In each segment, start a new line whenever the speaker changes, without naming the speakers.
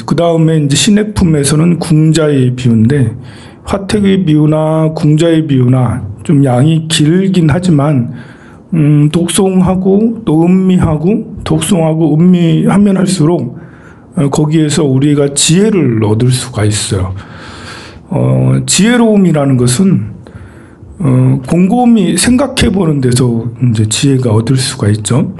그 다음에 이제 신해품에서는 궁자의 비유인데, 화택의 비유나 궁자의 비유나 좀 양이 길긴 하지만 독송하고 또 음미하고 독송하고 음미하면 할수록 거기에서 우리가 지혜를 얻을 수가 있어요. 지혜로움이라는 것은 곰곰이 생각해 보는 데서 이제 지혜가 얻을 수가 있죠.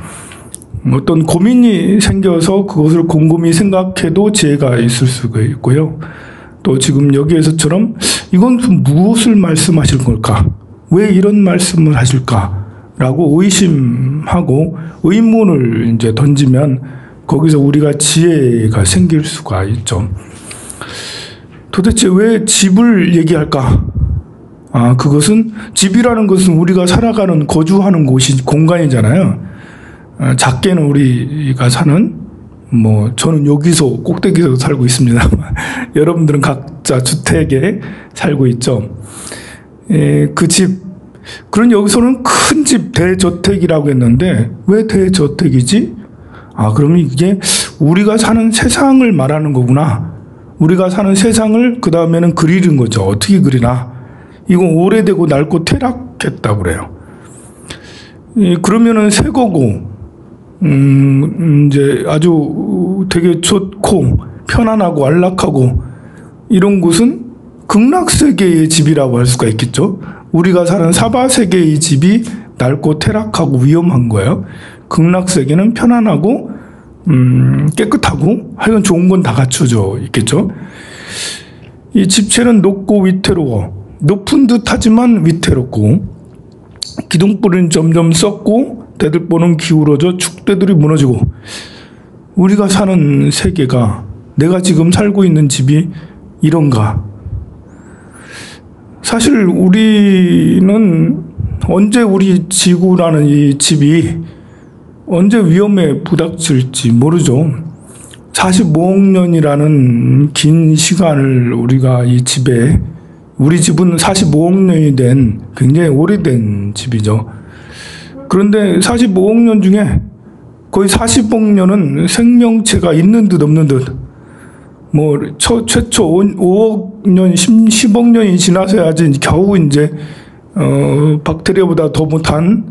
어떤 고민이 생겨서 그것을 곰곰이 생각해도 지혜가 있을 수가 있고요. 또 지금 여기에서처럼 이건 무엇을 말씀하실 걸까? 왜 이런 말씀을 하실까? 라고 의심하고 의문을 이제 던지면 거기서 우리가 지혜가 생길 수가 있죠. 도대체 왜 집을 얘기할까? 그것은 집이라는 것은 우리가 살아가는 거주하는 곳이 공간이잖아요. 작게는 우리가 사는 저는 여기서 꼭대기에서 살고 있습니다. 여러분들은 각자 주택에 살고 있죠. 그 집, 그런 여기서는 큰 집 대저택이라고 했는데 왜 대저택이지? 그럼 이게 우리가 사는 세상을 말하는 거구나. 우리가 사는 세상을 그 다음에는 그리는 거죠. 어떻게 그리나? 이건 오래되고 낡고 퇴락했다고 그래요. 그러면은 새 거고, 이제 아주 되게 좋고 편안하고 안락하고 이런 곳은 극락세계의 집이라고 할 수가 있겠죠. 우리가 사는 사바세계의 집이 낡고 퇴락하고 위험한 거예요. 극락세계는 편안하고 깨끗하고 하여간 좋은 건 다 갖춰져 있겠죠. 이 집체는 높고 위태로워. 높은 듯 하지만 위태롭고, 기둥뿌리는 점점 썩고 대들보는 기울어져 축대들이 무너지고, 우리가 사는 세계가, 내가 지금 살고 있는 집이 이런가? 사실 우리는 언제 우리 지구라는 이 집이 언제 위험에 부닥칠지 모르죠. 45억 년이라는 긴 시간을 우리가 이 집에, 우리 집은 45억 년이 된 굉장히 오래된 집이죠. 그런데 45억 년 중에 거의 40억 년은 생명체가 있는 듯 없는 듯, 최초 5억 년, 10억 년이 지나서야지 겨우 이제, 박테리아보다 더 못한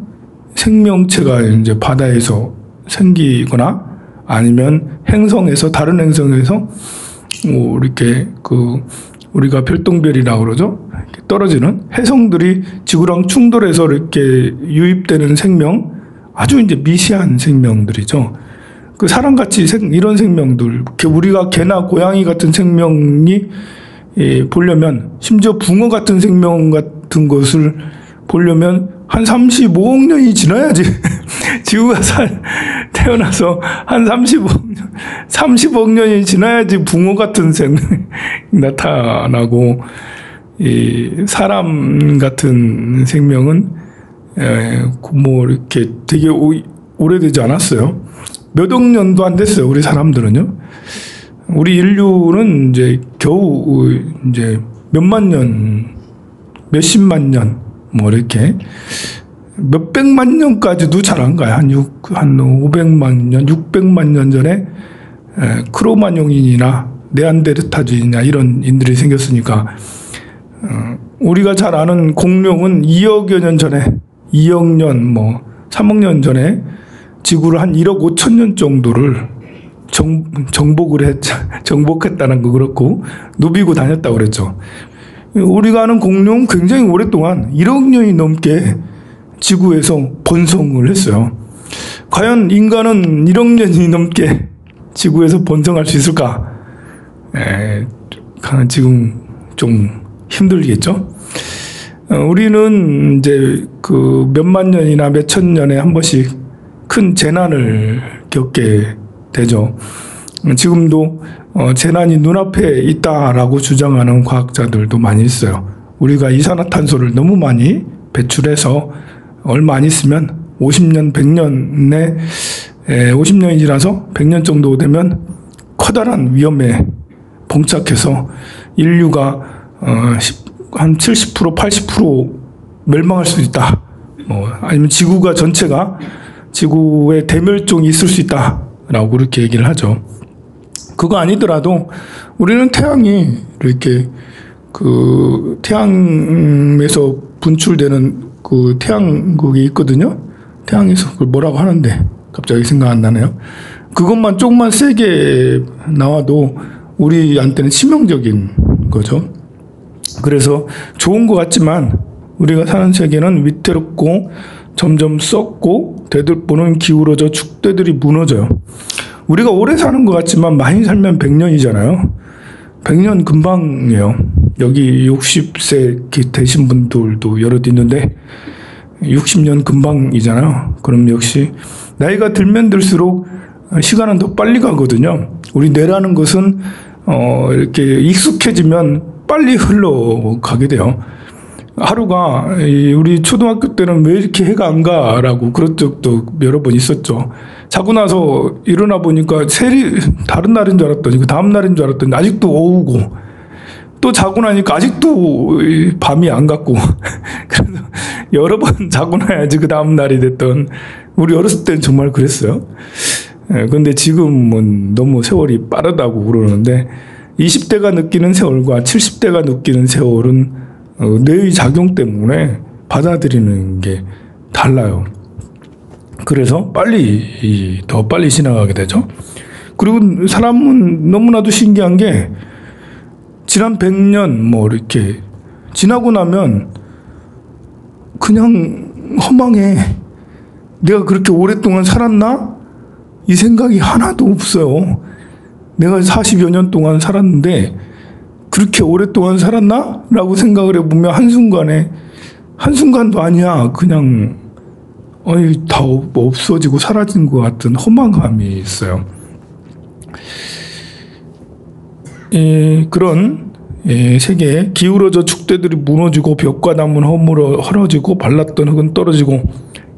생명체가 이제 바다에서 생기거나 아니면 행성에서, 다른 행성에서 이렇게 우리가 별똥별이라고 그러죠. 떨어지는 해성들이 지구랑 충돌해서 이렇게 유입되는 생명, 아주 이제 미시한 생명들이죠. 그 사람같이 이런 생명들, 우리가 개나 고양이 같은 생명이 보려면, 심지어 붕어 같은 생명 같은 것을 보려면 한 35억 년이 지나야지 지구가 태어나서 한 30억 년이 지나야지 붕어 같은 생명이 나타나고, 사람 같은 생명은 이렇게 되게 오래되지 않았어요. 몇 억 년도 안 됐어요. 우리 사람들은요. 우리 인류는 이제 겨우 이제 몇만 년, 몇십만 년, 이렇게 몇백만 년까지도 잘 안 가요. 한 500만 년, 600만 년 전에 크로마뇽인이나 네안데르탈인이나 이런 인들이 생겼으니까, 우리가 잘 아는 공룡은 2억여 년 전에, 2억 년, 3억 년 전에 지구를 한 1억 5천 년 정도를 정복했다는 거 그렇고, 누비고 다녔다고 그랬죠. 우리가 아는 공룡은 굉장히 오랫동안 1억 년이 넘게 지구에서 번성을 했어요. 과연 인간은 1억 년이 넘게 지구에서 번성할 수 있을까? 지금 좀 힘들겠죠? 우리는 이제 몇만 년이나 몇천 년에 한 번씩 큰 재난을 겪게 되죠. 지금도 재난이 눈앞에 있다라고 주장하는 과학자들도 많이 있어요. 우리가 이산화탄소를 너무 많이 배출해서 얼마 안 있으면 50년, 100년에 50년이 지나서 100년 정도 되면 커다란 위험에 봉착해서 인류가 한 70%, 80% 멸망할 수 있다. 아니면 지구가 전체가 지구의 대멸종이 있을 수 있다라고 그렇게 얘기를 하죠. 그거 아니더라도 우리는 태양이 이렇게 그 태양에서 분출되는 그 태양 그게 있거든요. 태양에서 그걸 뭐라고 하는데 갑자기 생각 안 나네요. 그것만 조금만 세게 나와도 우리한테는 치명적인 거죠. 그래서 좋은 것 같지만 우리가 사는 세계는 위태롭고 점점 썩고 대들보는 기울어져 축대들이 무너져요. 우리가 오래 사는 것 같지만 많이 살면 100년이잖아요. 100년 금방이에요. 여기 60세 되신 분들도 여럿 있는데 60년 금방이잖아요. 그럼 역시 나이가 들면 들수록 시간은 더 빨리 가거든요. 우리 뇌라는 것은 이렇게 익숙해지면 빨리 흘러가게 돼요. 하루가 우리 초등학교 때는 왜 이렇게 해가 안 가라고 그런 적도 여러 번 있었죠. 자고 나서 일어나 보니까 다른 날인 줄 알았더니 그 다음 날인 줄 알았더니 아직도 오후고, 또 자고 나니까 아직도 밤이 안 갔고 그래서 여러 번 자고 나야지 그 다음 날이 됐던, 우리 어렸을 때는 정말 그랬어요. 근데 지금은 너무 세월이 빠르다고 그러는데 20대가 느끼는 세월과 70대가 느끼는 세월은 뇌의 작용 때문에 받아들이는 게 달라요. 그래서 더 빨리 지나가게 되죠. 그리고 사람은 너무나도 신기한 게 지난 100년 뭐 이렇게 지나고 나면 그냥 허망해. 내가 그렇게 오랫동안 살았나? 이 생각이 하나도 없어요. 내가 40여 년 동안 살았는데 그렇게 오랫동안 살았나? 라고 생각을 해보면 한순간도 아니야. 그냥 다 없어지고 사라진 것 같은 허망함이 있어요. 그런 세계에 기울어져 축대들이 무너지고 벽과 나무는 헐어지고 발랐던 흙은 떨어지고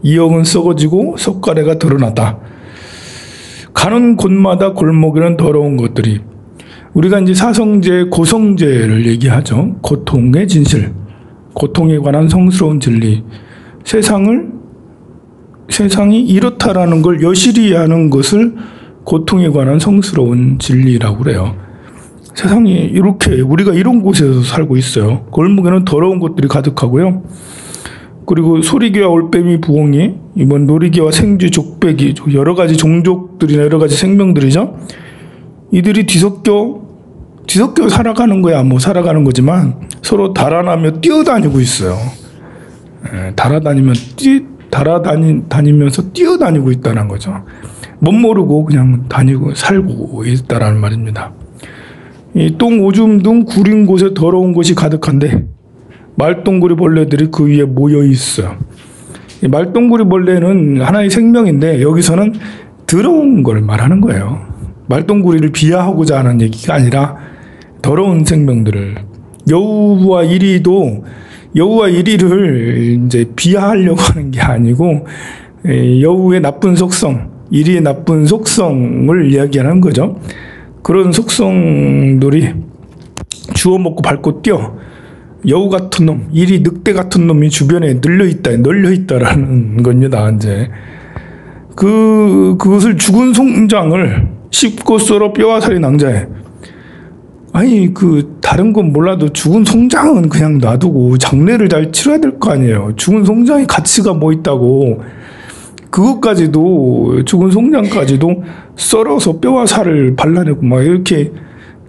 이역은 썩어지고 석가래가 드러났다. 가는 곳마다 골목에는 더러운 것들이, 우리가 이제 사성제, 고성제를 얘기하죠. 고통의 진실, 고통에 관한 성스러운 진리, 세상이 이렇다라는 걸 여실히 하는 것을 고통에 관한 성스러운 진리라고 그래요. 세상이 이렇게, 우리가 이런 곳에서 살고 있어요. 골목에는 더러운 것들이 가득하고요. 그리고 소리개와 올빼미, 부엉이, 이번 놀이개와 생쥐, 족배기, 여러 가지 종족들이나 여러 가지 생명들이죠. 이들이 뒤섞여 살아가는 거야. 뭐 살아가는 거지만 서로 달아나며 뛰어다니고 있어요. 다니면서 뛰어다니고 있다는 거죠. 못 모르고 그냥 다니고 살고 있다라는 말입니다. 이 똥 오줌 등 구린 곳에 더러운 것이 가득한데 말똥구리 벌레들이 그 위에 모여 있어요. 이 말똥구리 벌레는 하나의 생명인데 여기서는 더러운 걸 말하는 거예요. 말똥구리를 비하하고자 하는 얘기가 아니라 더러운 생명들을, 여우와 이리를 이제 비하하려고 하는 게 아니고 여우의 나쁜 속성, 이리의 나쁜 속성을 이야기하는 거죠. 그런 속성들이 주워 먹고 밟고 뛰어 여우 같은 놈, 이리 늑대 같은 놈이 주변에 널려 있다라는 겁니다. 이제 그것을 죽은 송장을 씹고 썰어 뼈와 살이 낭자해. 아니 다른 건 몰라도 죽은 송장은 그냥 놔두고 장례를 잘 치러야 될 거 아니에요. 죽은 송장이 가치가 뭐 있다고. 그것까지도, 죽은 송장까지도 썰어서 뼈와 살을 발라내고 막 이렇게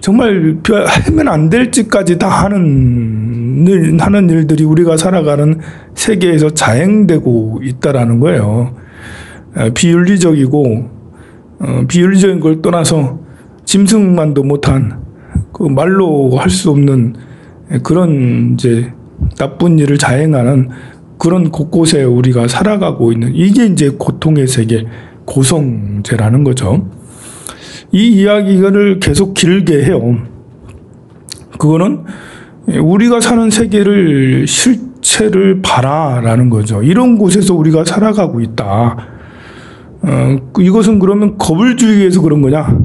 정말 하면 안 될 짓까지 다 하는 일들이 우리가 살아가는 세계에서 자행되고 있다라는 거예요. 비윤리적인 걸 떠나서 짐승만도 못한, 그 말로 할 수 없는 그런 이제 나쁜 일을 자행하는 그런 곳곳에 우리가 살아가고 있는, 이게 이제 고통의 세계, 고성제라는 거죠. 이 이야기를 계속 길게 해요. 그거는 우리가 사는 세계를 실체를 봐라라는 거죠. 이런 곳에서 우리가 살아가고 있다. 이것은 그러면 거불주의에서 그런 거냐?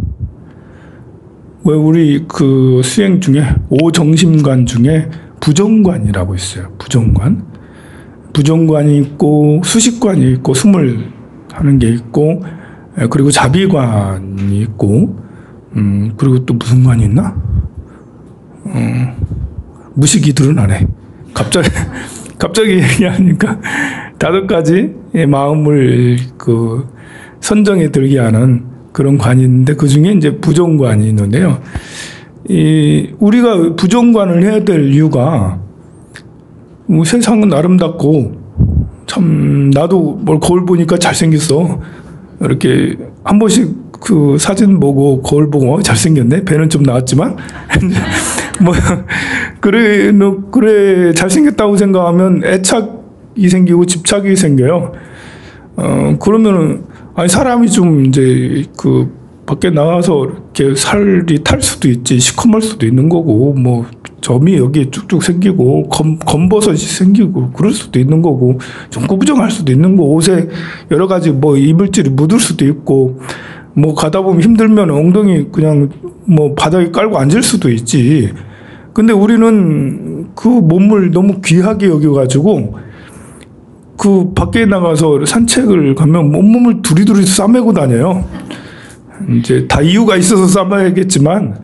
왜 우리 그 수행 중에 5정심관 중에 부정관이라고 있어요. 부정관이 있고 수식관이 있고 숨을 하는 게 있고, 그리고 자비관이 있고, 그리고 또 무슨 관이 있나? 무식이 드러나네. 갑자기 얘기하니까 5가지의 마음을 선정에 들게 하는 그런 관이 있는데, 그 중에 이제 부정관이 있는데요. 우리가 부정관을 해야 될 이유가, 세상은 아름답고, 참, 나도 거울 보니까 잘생겼어. 이렇게 한 번씩 사진 보고 거울 보고 잘생겼네. 배는 좀 나왔지만. 그래, 잘생겼다고 생각하면 애착이 생기고 집착이 생겨요. 그러면은, 사람이 좀 이제 밖에 나가서 이렇게 살이 탈 수도 있지, 시커멀 수도 있는 거고, 점이 여기에 쭉쭉 생기고, 검버섯이 생기고, 그럴 수도 있는 거고, 좀 구부정할 수도 있는 거, 옷에 여러 가지 이물질이 묻을 수도 있고, 가다 보면 힘들면 엉덩이 그냥 바닥에 깔고 앉을 수도 있지. 근데 우리는 그 몸을 너무 귀하게 여겨가지고, 밖에 나가서 산책을 가면 온몸을 두리두리 싸매고 다녀요. 이제 다 이유가 있어서 싸매야겠지만,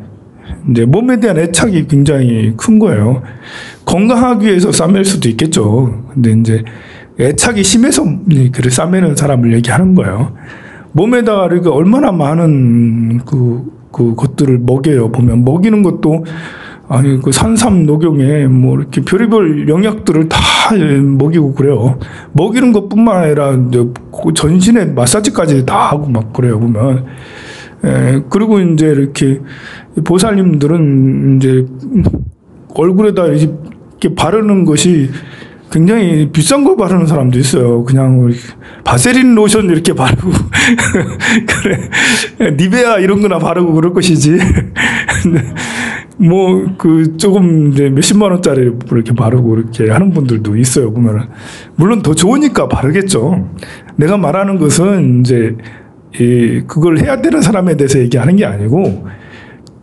이제 몸에 대한 애착이 굉장히 큰 거예요. 건강하기 위해서 싸맬 수도 있겠죠. 근데 이제 애착이 심해서 그를 싸매는 사람을 얘기하는 거예요. 몸에다가 이렇게 얼마나 많은 것들을 먹여요. 보면 먹이는 것도 산삼 녹용에 이렇게 별의별 영약들을 다 먹이고 그래요. 먹이는 것뿐만 아니라 이제 전신에 마사지까지 다 하고 막 그래요. 보면. 그리고 이제 이렇게 보살님들은 이제 얼굴에다 이렇게 바르는 것이 굉장히 비싼 걸 바르는 사람도 있어요. 그냥 바세린 로션 이렇게 바르고 그래, 니베아 이런 거나 바르고 그럴 것이지. 조금 이제 몇십만 원짜리 이렇게 바르고 이렇게 하는 분들도 있어요. 보면은. 물론 더 좋으니까 바르겠죠. 내가 말하는 것은 이제 그걸 해야 되는 사람에 대해서 얘기하는 게 아니고,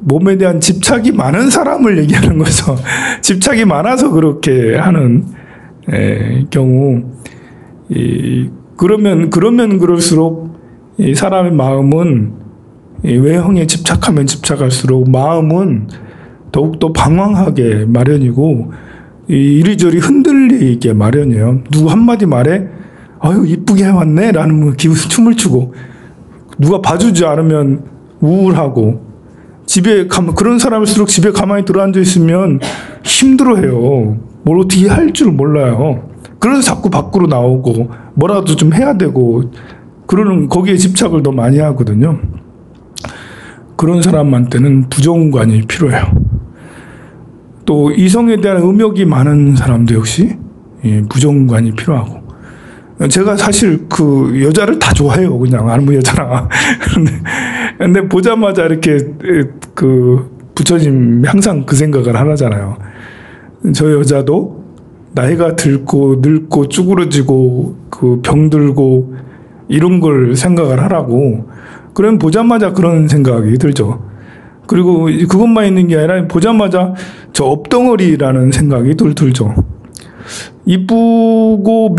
몸에 대한 집착이 많은 사람을 얘기하는 거죠. 집착이 많아서 그렇게 하는 경우, 그러면 그럴수록 이 사람의 마음은 외형에 집착하면 집착할수록 마음은 더욱더 방황하게 마련이고, 이리저리 흔들리게 마련이에요. 누구 한마디 말에 아유 이쁘게 해왔네 라는 춤을 추고, 누가 봐주지 않으면 우울하고, 집에 그런 사람일수록 집에 가만히 들어앉아 있으면 힘들어해요. 뭘 어떻게 할 줄 몰라요. 그래서 자꾸 밖으로 나오고 뭐라도 좀 해야 되고, 거기에 집착을 더 많이 하거든요. 그런 사람한테는 부정관이 필요해요. 또 이성에 대한 음욕이 많은 사람도 역시 부정관이 필요하고, 제가 사실 여자를 다 좋아해요. 그냥 아무 여자나. 근데 보자마자 이렇게 부처님 항상 그 생각을 하잖아요. 저 여자도 나이가 들고 늙고 쭈그러지고 병들고 이런 걸 생각을 하라고. 그럼 보자마자 그런 생각이 들죠. 그리고 그것만 있는 게 아니라 보자마자 저 업덩어리라는 생각이 들죠. 이쁘고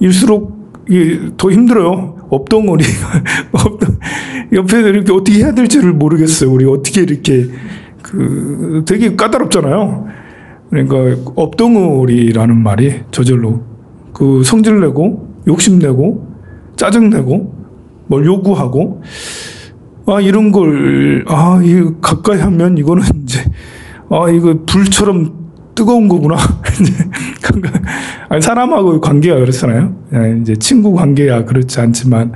미인일수록 더 힘들어요. 업덩어리. 옆에서 이렇게 어떻게 해야 될지를 모르겠어요. 우리 어떻게 이렇게 되게 까다롭잖아요. 그러니까 업덩어리라는 말이 저절로 성질내고 욕심내고 짜증내고 뭘 요구하고, 이런 걸 이거 가까이 하면 이거는 이제 이거 불처럼 뜨거운 거구나. 사람하고 관계가 그렇잖아요. 이제 친구 관계야 그렇지 않지만,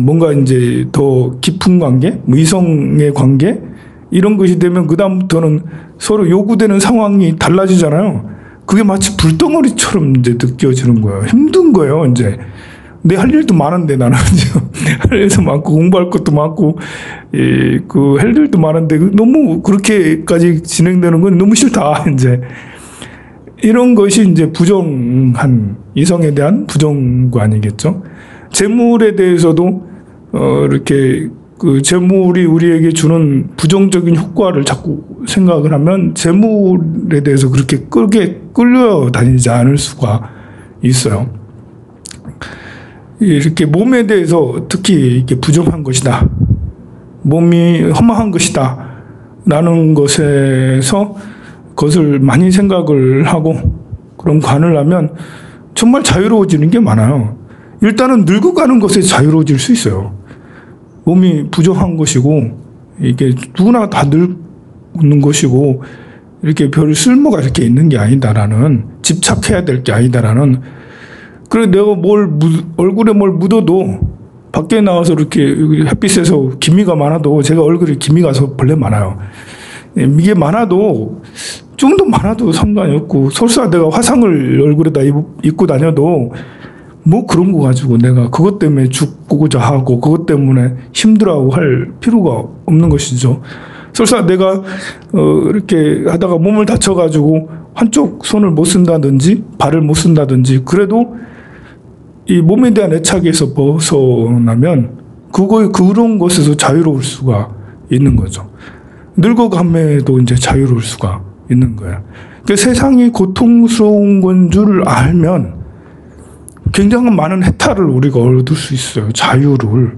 뭔가 이제 더 깊은 관계, 이성의 관계, 이런 것이 되면 그다음부터는 서로 요구되는 상황이 달라지잖아요. 그게 마치 불덩어리처럼 이제 느껴지는 거예요. 힘든 거예요, 이제. 내 할 일도 많은데 나는 할 일도 많고 공부할 것도 많고 할 일도 많은데 너무 그렇게까지 진행되는 건 너무 싫다. 이제 이런 것이 이제 부정한 이성에 대한 부정관이겠죠. 재물에 대해서도 이렇게 재물이 우리에게 주는 부정적인 효과를 자꾸 생각을 하면 재물에 대해서 그렇게 끌려다니지 않을 수가 있어요. 이렇게 몸에 대해서 특히 이렇게 부정한 것이다. 몸이 허망한 것이다 라는 것에서 그것을 많이 생각을 하고 그런 관을 하면 정말 자유로워지는 게 많아요. 일단은 늙어가는 것에 자유로워질 수 있어요. 몸이 부족한 것이고 이게 누구나 다 늙는 것이고 이렇게 별 쓸모가 이렇게 있는 게 아니다라는, 집착해야 될 게 아니다라는. 그래 내가 얼굴에 뭘 묻어도 밖에 나와서 이렇게 햇빛에서 기미가 많아도, 제가 얼굴에 기미가 벌레 많아요. 이게 많아도 좀 더 많아도 상관이 없고, 설사 내가 화상을 얼굴에다 입고 다녀도 뭐 그런 거 가지고 내가 그것 때문에 죽고자 하고 그것 때문에 힘들어하고 할 필요가 없는 것이죠. 설사 내가 이렇게 하다가 몸을 다쳐가지고 한쪽 손을 못 쓴다든지 발을 못 쓴다든지, 그래도 이 몸에 대한 애착에서 벗어나면 그런 것에서 자유로울 수가 있는 거죠. 늙어감에도 이제 자유로울 수가 있는 거예요. 그러니까 세상이 고통스러운 건 줄 알면 굉장히 많은 해탈을 우리가 얻을 수 있어요. 자유를.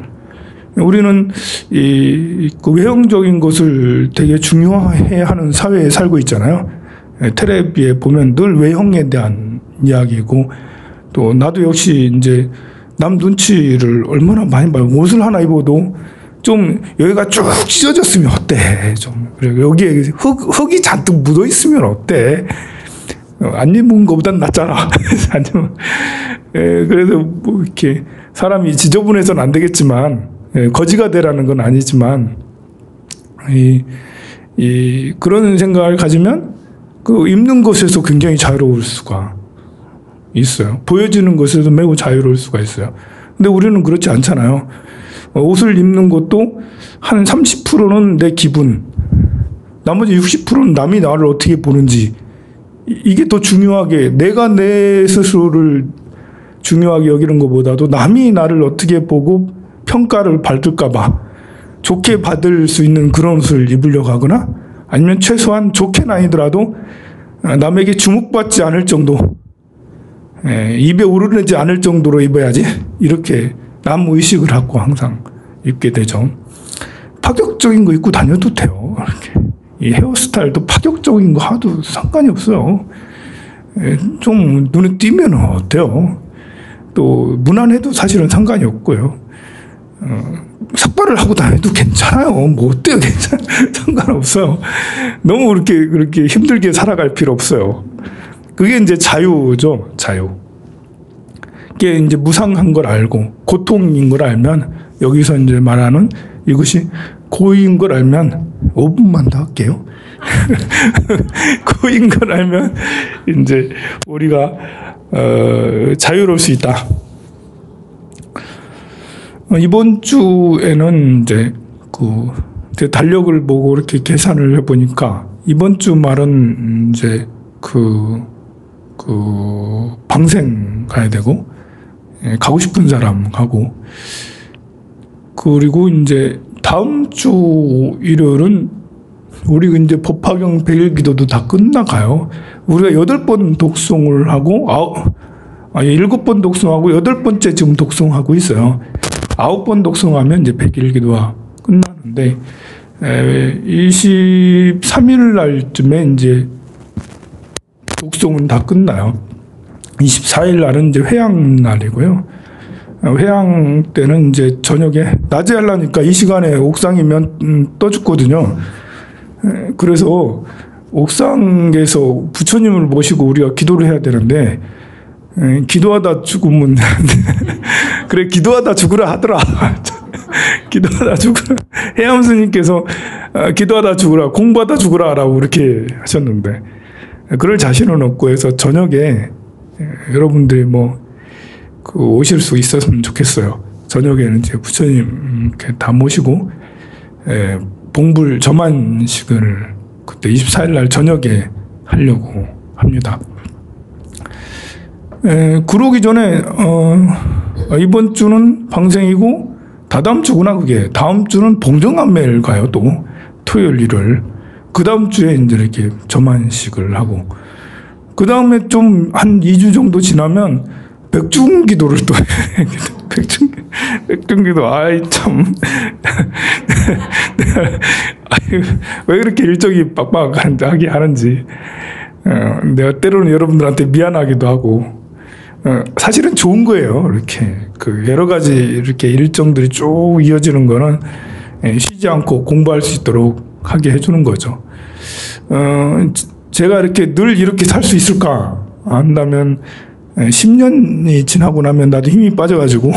우리는 그 외형적인 것을 되게 중요해 하는 사회에 살고 있잖아요. 텔레비에 보면 늘 외형에 대한 이야기고, 또 나도 역시 이제 남 눈치를 얼마나 많이 봐요. 옷을 하나 입어도 좀 여기가 쭉 찢어졌으면 어때? 좀 여기에 흙이 잔뜩 묻어 있으면 어때? 안 입은 것보단 낫잖아. 그래서 뭐 이렇게 사람이 지저분해서는 안 되겠지만, 거지가 되라는 건 아니지만, 그런 생각을 가지면 그 입는 것에서 굉장히 자유로울 수가 있어요. 보여지는 것에서 매우 자유로울 수가 있어요. 근데 우리는 그렇지 않잖아요. 옷을 입는 것도 한 30%는 내 기분, 나머지 60%는 남이 나를 어떻게 보는지, 이게 더 중요하게, 내가 내 스스로를 중요하게 여기는 것보다도 남이 나를 어떻게 보고 평가를 받을까봐 좋게 받을 수 있는 그런 옷을 입으려고 하거나, 아니면 최소한 좋게는 아니더라도 남에게 주목받지 않을 정도, 입에 오르내지 않을 정도로 입어야지, 이렇게 남 의식을 갖고 항상 입게 되죠. 파격적인 거 입고 다녀도 돼요. 이렇게. 이 헤어스타일도 파격적인 거 하도 상관이 없어요. 좀 눈에 띄면 어때요? 또 무난해도 사실은 상관이 없고요. 삭발을 하고 다녀도 괜찮아요. 뭐 어때요? 상관없어요. 너무 그렇게 힘들게 살아갈 필요 없어요. 그게 이제 자유죠. 자유. 이게 이제 무상한 걸 알고 고통인 걸 알면, 여기서 이제 말하는 이것이 고인 걸 알면, 5분만 더 할게요. 고인 걸 알면 이제 우리가 자유로울 수 있다. 이번 주에는 이제 그 달력을 보고 이렇게 계산을 해보니까, 이번 주 말은 이제 그 방생 가야 되고, 가고 싶은 사람 가고, 그리고 이제 다음 주 일요일은 우리 이제 법화경 100일 기도도 다 끝나가요. 우리가 8번 독송을 하고 7번 독송하고 8번째 지금 독송하고 있어요. 9번 독송하면 이제 100일 기도가 끝나는데, 23일 날쯤에 이제 독송은 다 끝나요. 24일 날은 이제 회양 날이고요. 회양 때는 이제 저녁에, 낮에 하려니까 이 시간에 옥상이면 떠 죽거든요. 그래서 옥상에서 부처님을 모시고 우리가 기도를 해야 되는데, 기도하다 죽으면 그래, 기도하다 죽으라 하더라. 기도하다 죽으라. 해암 스님께서 기도하다 죽으라, 공부하다 죽으라 라고 이렇게 하셨는데, 그럴 자신은 없고 해서 저녁에 여러분들이 오실 수 있었으면 좋겠어요. 저녁에는 이제 부처님 이렇게 다 모시고 봉불 저만식을 그때 24일 날 저녁에 하려고 합니다. 그러기 전에 이번 주는 방생이고, 다다음 주구나 그게. 다음 주는 봉정암매를 가요. 또 토요일 일요일. 그 다음 주에 이제 이렇게 저만식을 하고, 그 다음에 좀 한 2주 정도 지나면 백중 기도를 또 백중기도 아이 참 아유, 왜 그렇게 일정이 빡빡하게 하는지 내가 때로는 여러분들한테 미안하기도 하고 사실은 좋은 거예요. 이렇게 그 여러 가지 이렇게 일정들이 쭉 이어지는 거는 쉬지 않고 공부할 수 있도록 하게 해주는 거죠. 제가 이렇게 늘 이렇게 살 수 있을까 한다면 10년이 지나고 나면 나도 힘이 빠져가지고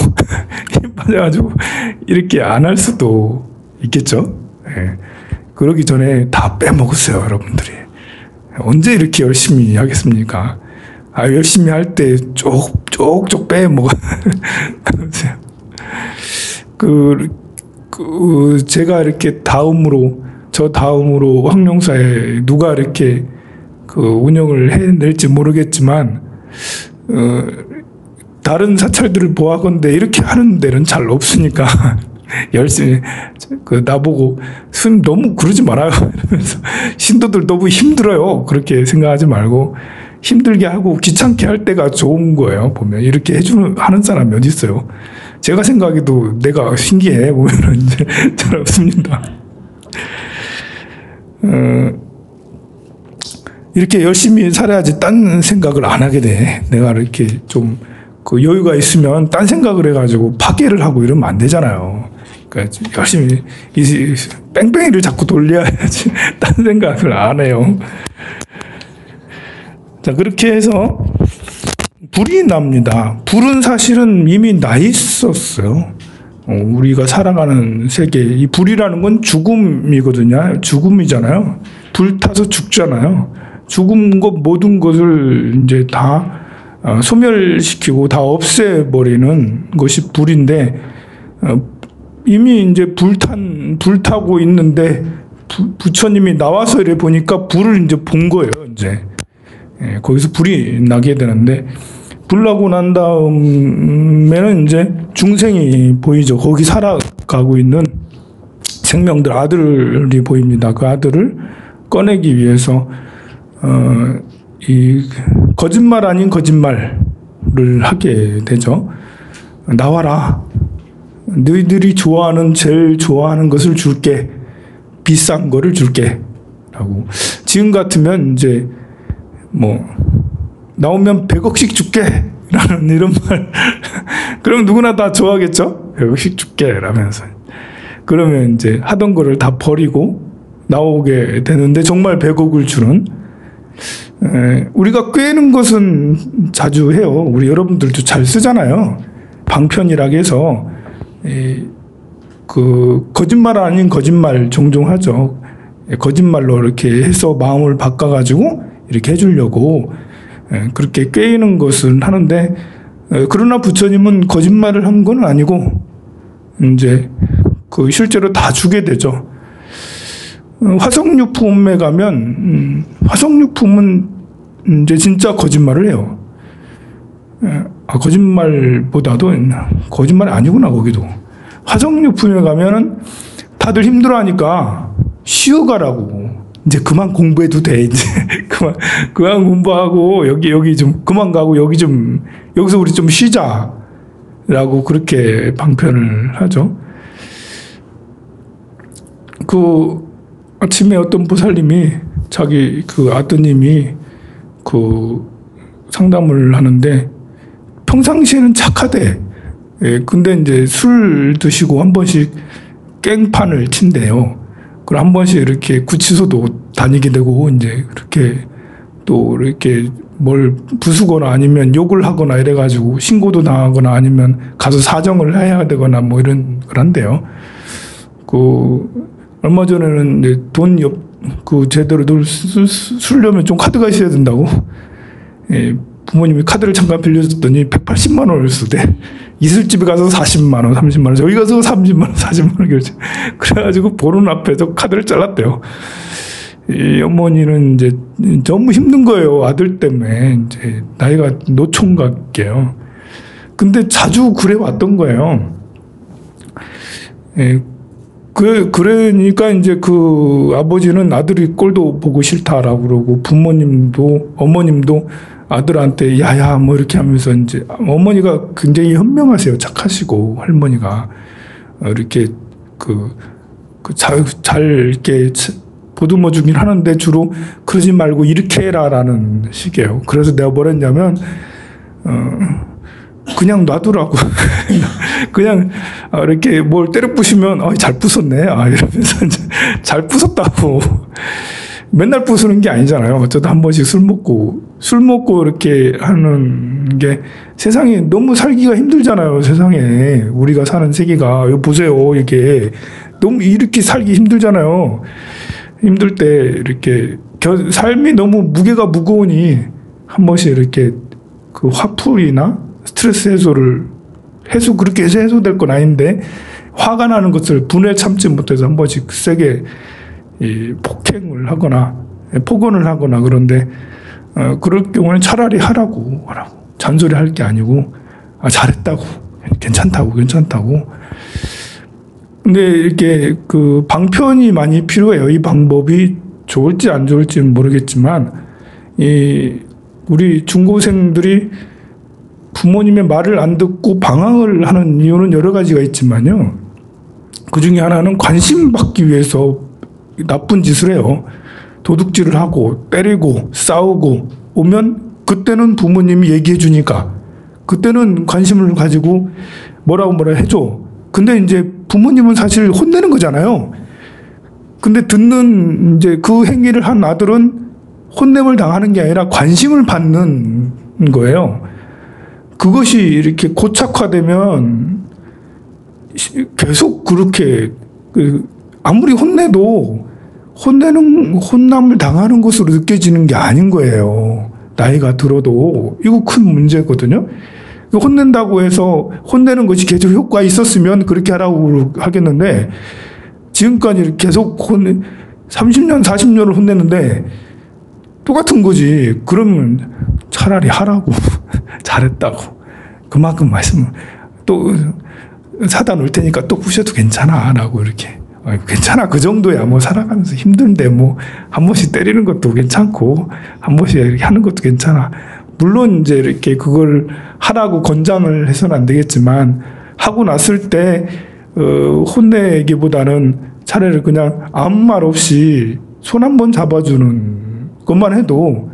이렇게 안 할 수도 있겠죠. 그러기 전에 다 빼먹었어요, 여러분들이. 언제 이렇게 열심히 하겠습니까? 열심히 할 때 쪽쪽 빼먹어. 제가 이렇게 저 다음으로 황룡사에 누가 이렇게 운영을 해낼지 모르겠지만, 다른 사찰들을 보아건대 이렇게 하는 데는 잘 없으니까, 열심히, 나보고, 스님 너무 그러지 말아요. 이러면서, 신도들 너무 힘들어요. 그렇게 생각하지 말고, 힘들게 하고 귀찮게 할 때가 좋은 거예요. 보면, 이렇게 하는 사람이 어디 있어요. 제가 생각해도 내가 신기해. 보면은 이제 잘 없습니다. 이렇게 열심히 살아야지 딴 생각을 안 하게 돼. 내가 이렇게 좀 여유가 있으면 딴 생각을 해가지고 파괴를 하고 이러면 안 되잖아요. 그러니까 열심히 뺑뺑이를 자꾸 돌려야지 딴 생각을 안 해요. 자, 그렇게 해서 불이 납니다. 불은 사실은 이미 나 있었어요. 우리가 살아가는 세계, 이 불이라는 건 죽음이거든요. 죽음이잖아요. 불타서 죽잖아요. 죽은 것 모든 것을 이제 다 소멸시키고 다 없애버리는 것이 불인데, 이미 이제 불타고 있는데 부처님이 나와서 이래 보니까 불을 이제 본 거예요. 이제 거기서 불이 나게 되는데, 불 나고 난 다음에는 이제 중생이 보이죠. 거기 살아가고 있는 생명들, 아들이 보입니다. 그 아들을 꺼내기 위해서 이 거짓말 아닌 거짓말을 하게 되죠. 나와라. 너희들이 제일 좋아하는 것을 줄게. 비싼 거를 줄게. 라고. 지금 같으면 이제 나오면 100억씩 줄게. 라는 이런 말. 그럼 누구나 다 좋아하겠죠? 100억씩 줄게. 라면서. 그러면 이제 하던 거를 다 버리고 나오게 되는데, 정말 100억을 주는, 우리가 꿰는 것은 자주 해요. 우리 여러분들도 잘 쓰잖아요. 방편이라고 해서 거짓말 아닌 거짓말 종종 하죠. 거짓말로 이렇게 해서 마음을 바꿔가지고 이렇게 해주려고 그렇게 꿰이는 것은 하는데, 그러나 부처님은 거짓말을 한 건 아니고 이제 실제로 다 주게 되죠. 화석유품에 가면 화석유품은 이제 진짜 거짓말을 해요. 거짓말보다도 거짓말이 아니구나. 거기도 화석유품에 가면은 다들 힘들어하니까 쉬어가라고, 이제 그만 공부해도 돼, 이제 그만 공부하고 여기 좀 그만 가고 여기서 우리 좀 쉬자라고 그렇게 방편을 하죠. 아침에 어떤 보살님이 자기 아드님이 상담을 하는데, 평상시에는 착하대. 근데 이제 술 드시고 한 번씩 깽판을 친대요. 그럼 한 번씩 이렇게 구치소도 다니게 되고, 이제 그렇게 또 이렇게 뭘 부수거나 아니면 욕을 하거나 이래가지고 신고도 당하거나 아니면 가서 사정을 해야 되거나 이런 걸 한대요. 얼마 전에는 이제 제대로 쓰려면 좀 카드가 있어야 된다고. 부모님이 카드를 잠깐 빌려줬더니 180만 원을 쓰대. 이슬집에 가서 40만 원, 30만 원, 저기 가서 30만 원, 40만 원 결제. 그래가지고 보는 앞에서 카드를 잘랐대요. 이 어머니는 이제 너무 힘든 거예요. 아들 때문에. 이제 나이가 노총 같게요. 근데 자주 그래 왔던 거예요. 그러니까 이제 아버지는 아들이 꼴도 보고 싫다라고 그러고, 부모님도, 어머님도 아들한테 야야 뭐 이렇게 하면서 이제 어머니가 굉장히 현명하세요. 착하시고 할머니가 이렇게 잘 이렇게 보듬어 주긴 하는데 주로 그러지 말고 이렇게 해라라는 식이에요. 그래서 내가 뭘 했냐면 그냥 놔두라고. 그냥 이렇게 뭘 때려 부시면 잘 부쉈네. 이러면서 이제 잘 부쉈다고. 맨날 부수는 게 아니잖아요. 어쩌다 한 번씩 술 먹고 이렇게 하는 게 세상에 너무 살기가 힘들잖아요. 세상에 우리가 사는 세계가 이거 보세요. 이게 너무 이렇게 살기 힘들잖아요. 힘들 때 이렇게 삶이 너무 무게가 무거우니 한 번씩 이렇게 그 화풀이나 스트레스 그렇게 해서 해소될 건 아닌데 화가 나는 것을 분해 참지 못해서 한 번씩 세게 폭행을 하거나 폭언을 하거나 그런데 그럴 경우는 차라리 하라고 잔소리할 게 아니고 잘했다고 괜찮다고 근데 이렇게 그 방편이 많이 필요해요. 이 방법이 좋을지 안 좋을지는 모르겠지만 우리 중고생들이 부모님의 말을 안 듣고 방황을 하는 이유는 여러 가지가 있지만요. 그 중에 하나는 관심 받기 위해서 나쁜 짓을 해요. 도둑질을 하고 때리고 싸우고 오면 그때는 부모님이 얘기해 주니까 그때는 관심을 가지고 뭐라 해줘. 근데 이제 부모님은 사실 혼내는 거잖아요. 근데 듣는 이제 그 행위를 한 아들은 혼냄을 당하는 게 아니라 관심을 받는 거예요. 그것이 이렇게 고착화되면 계속 그렇게 아무리 혼내도 혼남을 당하는 것으로 느껴지는 게 아닌 거예요. 나이가 들어도 이거 큰 문제거든요. 혼낸다고 해서 혼내는 것이 계속 효과가 있었으면 그렇게 하라고 하겠는데 지금까지 계속 30년 40년을 혼내는데 똑같은 거지. 그러면 차라리 하라고 잘했다고 그만큼 말씀 또 사다 놓을 테니까 또 부셔도 괜찮아 라고 이렇게 괜찮아 그 정도야 뭐 살아가면서 힘든데 뭐 한 번씩 때리는 것도 괜찮고 한 번씩 이렇게 하는 것도 괜찮아. 물론 이제 이렇게 그걸 하라고 권장을 해서는 안 되겠지만 하고 났을 때 혼내기보다는 차라리 그냥 아무 말 없이 손 한 번 잡아주는 것만 해도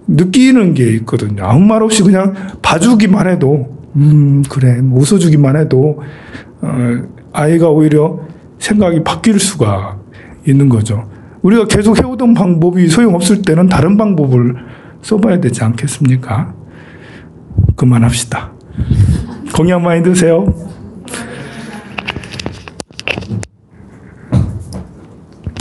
느끼는 게 있거든요. 아무 말 없이 그냥 봐주기만 해도 그래 웃어주기만 해도 아이가 오히려 생각이 바뀔 수가 있는 거죠. 우리가 계속 해오던 방법이 소용없을 때는 다른 방법을 써봐야 되지 않겠습니까? 그만합시다. 건강 많이 드세요.